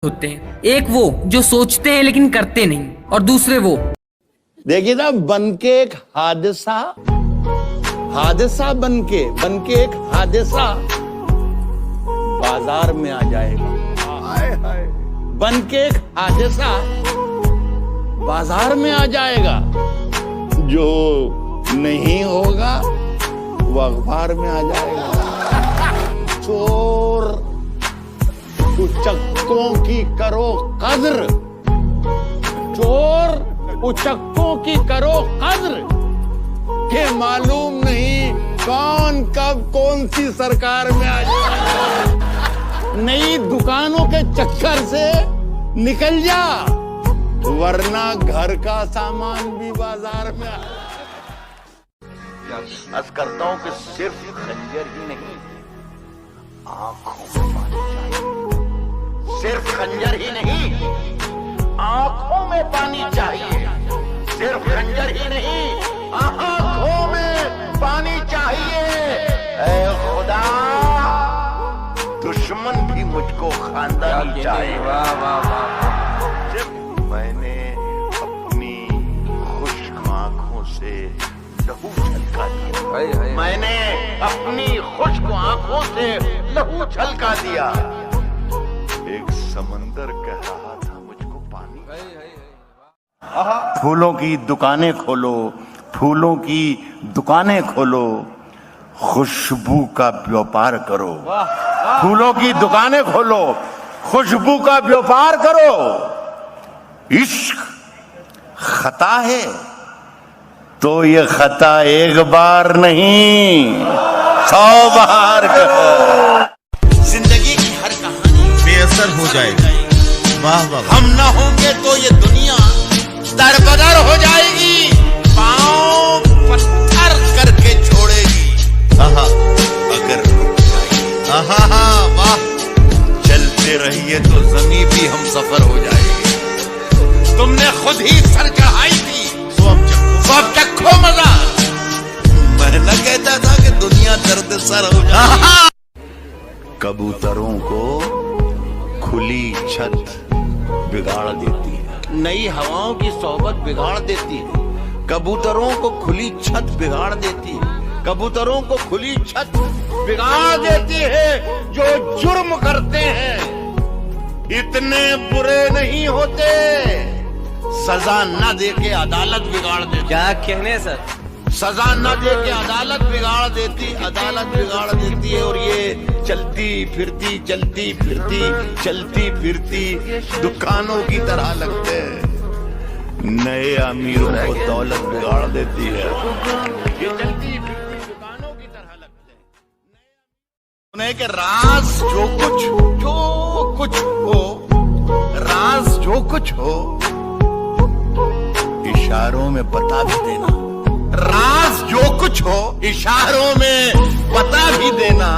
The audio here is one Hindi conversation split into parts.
होते हैं। एक वो जो सोचते हैं लेकिन करते नहीं, और दूसरे वो देखिए ना, बन के एक हादसा बन के एक हादसा बाजार में आ जाएगा। बन के एक हादसा बाजार में आ जाएगा। जो नहीं होगा वो अखबार में आ जाएगा। चोर उचक्कों की करो कद्र, चोर उचक्कों की करो कद्र, के मालूम नहीं कौन कब कौन सी सरकार में आ जाए। नई दुकानों के चक्कर से निकल जा, वरना घर का सामान भी बाजार में आ। अर्ज करता हूं कि सिर्फ खंजर ही नहीं, आंखों में पानी चाहिए। सिर्फ खंजर ही नहीं, आंखों में पानी चाहिए। सिर्फ खंजर ही नहीं, आंखों में पानी चाहिए। ऐ खुदा, दुश्मन भी मुझको खानदानी चाहिए। वाह वाह वाह। जब मैंने अपनी खुश्क आंखों से लहू छलका दिया, मैंने अपनी खुश्क आंखों से लहू छलका दिया। एक समंदर कह रहा था मुझको पानी। फूलों की दुकानें खोलो, फूलों की दुकानें खोलो, खुशबू का व्यापार करो। फूलों की दुकानें खोलो, खुशबू का व्यापार करो। इश्क खता है तो ये खता एक बार नहीं 100 बार करो। जिंदगी की हर कहानी बेअसर हो जाएगी। वाह वाह। हम ना होंगे तो ये दुनिया दरबदर हो जाएगी, पांव पत्थर करके छोड़ेगी। आहा अगर रुक जाएगी, आहा वाह। चलते रहिए तो जमीन भी हम सफर हो जाएगी। तुमने खुद ही सर चढ़ाई थी, सब चखो मजा। मैं न कहता था कि दुनिया दर्द सर हो जाए। कबूतरों को खुली छत बिगाड़ देती है, नई हवाओं की सोहबत बिगाड़ देती है। कबूतरों को खुली छत बिगाड़ देती है, कबूतरों को खुली छत बिगाड़ देती है। जो जुर्म करते हैं इतने बुरे नहीं होते, सजा न दे के अदालत बिगाड़ देती। क्या कहने सर? सजा न दे के अदालत बिगाड़ देती, अदालत बिगाड़ देती है। और ये चलती फिरती चलती फिरती चलती फिरती दुकानों की तरह लगते हैं। नए अमीरों को दौलत बिगाड़ देती है। ये चलती फिरती दुकानों की तरह लगते हैं। उन्हें के राज जो कुछ हो, राज जो कुछ हो, इशारों में बता भी देना। राज जो कुछ हो, इशारों में बता भी देना।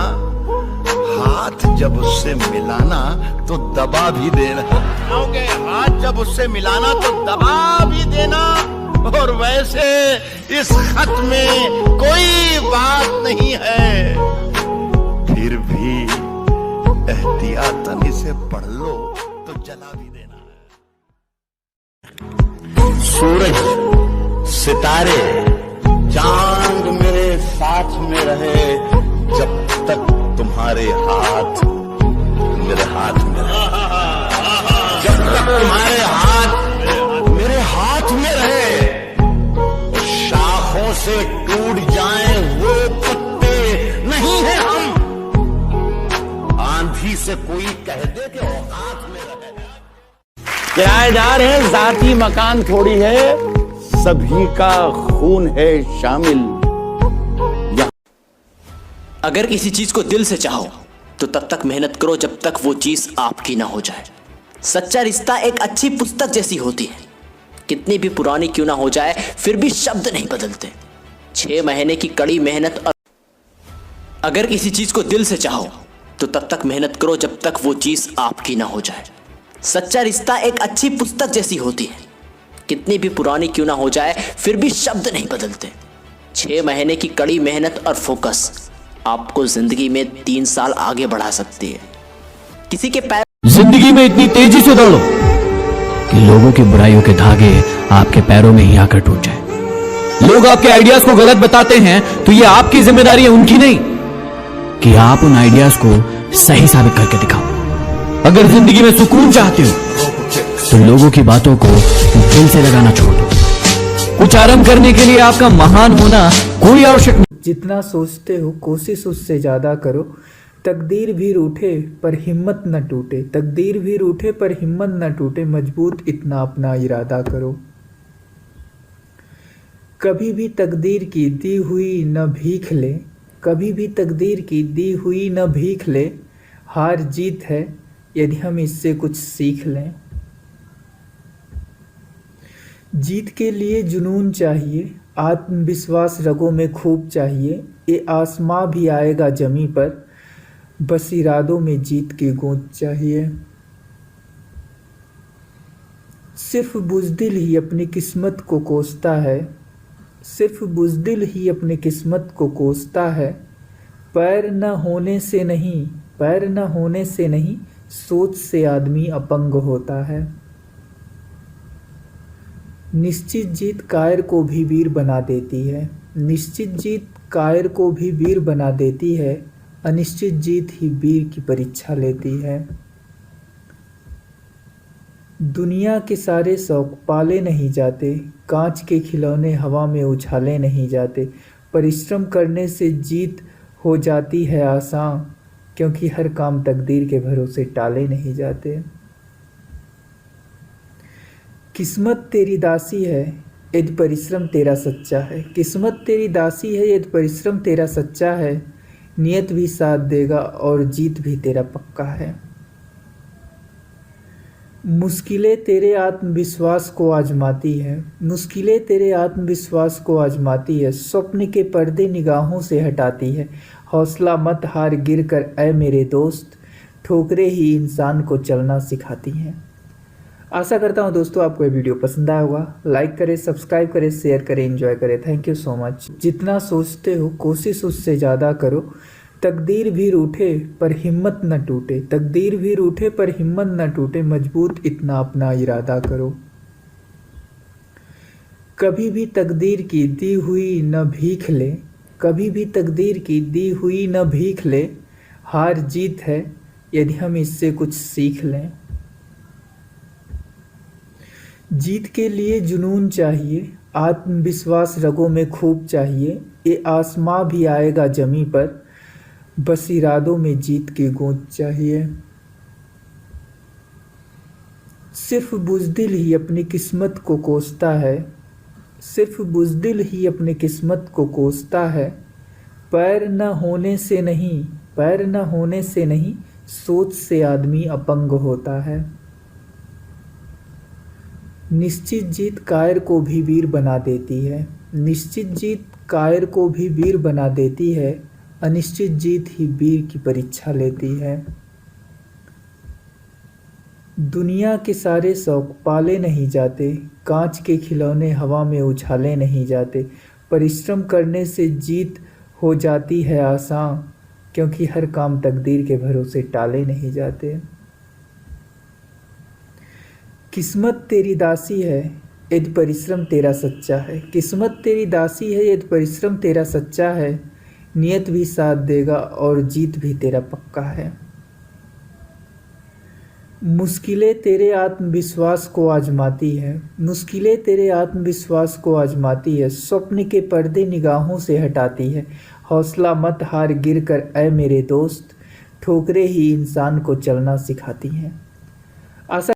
हाथ जब उससे मिलाना तो दबा भी देना। क्योंकि हाथ जब उससे मिलाना तो दबा भी देना। और वैसे इस खत में कोई बात नहीं है, फिर भी एहतियातन इसे पढ़ लो तो जला भी देना। सूरज, सितारे, चांद मेरे साथ में रहे जब तक तुम्हारे हाथ मेरे हाथ में रहे। जब तक तुम्हारे हाथ मेरे हाथ में रहे, शाखों से टूट जाएं वो पत्ते नहीं है हम। आंधी से कोई कह दे कि औकात में रहे। किराएदार है, जाती मकान थोड़ी है, सभी का खून है शामिल। अगर किसी चीज को दिल से चाहो तो तब तक मेहनत करो जब तक वो चीज आपकी ना हो जाए। सच्चा रिश्ता एक अच्छी पुस्तक जैसी होती है, कितनी भी पुरानी क्यों ना हो जाए फिर भी शब्द नहीं बदलते। 6 महीने की कड़ी मेहनत और अगर किसी चीज को दिल से चाहो तो तब तक मेहनत करो जब तक वो चीज आपकी ना हो जाए। सच्चा रिश्ता एक अच्छी पुस्तक जैसी होती है, कितनी भी पुरानी क्यों ना हो जाए फिर भी शब्द नहीं बदलते। 6 महीने की कड़ी मेहनत और फोकस आपको जिंदगी में 3 साल आगे बढ़ा सकती है। किसी के पैर जिंदगी में इतनी तेजी से दौड़ो कि लोगों की बुराइयों के धागे आपके पैरों में ही आकर टूट जाए। लोग आपके आइडियाज को गलत बताते हैं तो ये आपकी जिम्मेदारी है, उनकी नहीं, कि आप उन आइडियाज को सही साबित करके दिखाओ। अगर जिंदगी में सुकून चाहते हो तो लोगों की बातों को दिल से लगाना छोड़ दो। कुछ आरंभ करने के लिए आपका महान होना कोई आवश्यक नहीं। जितना सोचते हो कोशिश उससे ज़्यादा करो। तकदीर भी रूठे पर हिम्मत न टूटे, तकदीर भी रूठे पर हिम्मत न टूटे, मजबूत इतना अपना इरादा करो। कभी भी तकदीर की दी हुई न भीख ले, कभी भी तकदीर की दी हुई न भीख ले, हार जीत है यदि हम इससे कुछ सीख लें। जीत के लिए जुनून चाहिए, आत्मविश्वास रगों में खूब चाहिए, ये आसमां भी आएगा जमी पर, बस इरादों में जीत की गूंज चाहिए। सिर्फ बुज़दिल ही अपनी किस्मत को कोसता है, सिर्फ बुज़दिल ही अपनी किस्मत को कोसता है, पैर न होने से नहीं, पैर न होने से नहीं, सोच से आदमी अपंग होता है। निश्चित जीत कायर को भी वीर बना देती है, निश्चित जीत कायर को भी वीर बना देती है, अनिश्चित जीत ही वीर की परीक्षा लेती है। दुनिया के सारे शौक पाले नहीं जाते, कांच के खिलौने हवा में उछाले नहीं जाते, परिश्रम करने से जीत हो जाती है आसान, क्योंकि हर काम तकदीर के भरोसे टाले नहीं जाते। किस्मत तेरी दासी है यदि परिश्रम तेरा सच्चा है, किस्मत तेरी दासी है यदि परिश्रम तेरा सच्चा है, नियत भी साथ देगा और जीत भी तेरा पक्का है। मुश्किलें तेरे आत्मविश्वास को आजमाती है, मुश्किलें तेरे आत्मविश्वास को आजमाती है, स्वप्न के पर्दे निगाहों से हटाती है, हौसला मत हार गिर कर ऐ मेरे दोस्त, ठोकरें ही इंसान को चलना सिखाती हैं। आशा करता हूँ दोस्तों आपको ये वीडियो पसंद आया होगा। लाइक करें, सब्सक्राइब करें, शेयर करें, एंजॉय करें। Thank you so much. जितना सोचते हो कोशिश उससे ज़्यादा करो। तकदीर भी रूठे पर हिम्मत न टूटे, तकदीर भी रूठे पर हिम्मत न टूटे, मजबूत इतना अपना इरादा करो। कभी भी तकदीर की दी हुई न भीख ले, कभी भी तकदीर की दी हुई न भीख ले, हार जीत है यदि हम इससे कुछ सीख लें। जीत के लिए जुनून चाहिए, आत्मविश्वास रगों में खूब चाहिए, ये आसमां भी आएगा जमी पर, बस इरादों में जीत की गूंज चाहिए। सिर्फ बुज़दिल ही अपनी किस्मत को कोसता है, सिर्फ बुज़दिल ही अपनी किस्मत को कोसता है, पैर न होने से नहीं, पैर न होने से नहीं, सोच से आदमी अपंग होता है। निश्चित जीत कायर को भी वीर बना देती है, निश्चित जीत कायर को भी वीर बना देती है, अनिश्चित जीत ही वीर की परीक्षा लेती है। दुनिया के सारे शौक पाले नहीं जाते, कांच के खिलौने हवा में उछाले नहीं जाते, परिश्रम करने से जीत हो जाती है आसान, क्योंकि हर काम तकदीर के भरोसे टाले नहीं जाते। किस्मत तेरी दासी है यदि परिश्रम तेरा सच्चा है, किस्मत तेरी दासी है यदि परिश्रम तेरा सच्चा है, नियत भी साथ देगा और जीत भी तेरा पक्का है। मुश्किलें तेरे आत्मविश्वास को आजमाती है, मुश्किलें तेरे आत्मविश्वास को आजमाती है, स्वप्न के पर्दे निगाहों से हटाती है, हौसला मत हार गिर कर ऐ मेरे दोस्त, ठोकरें ही इंसान को चलना सिखाती हैं। आशा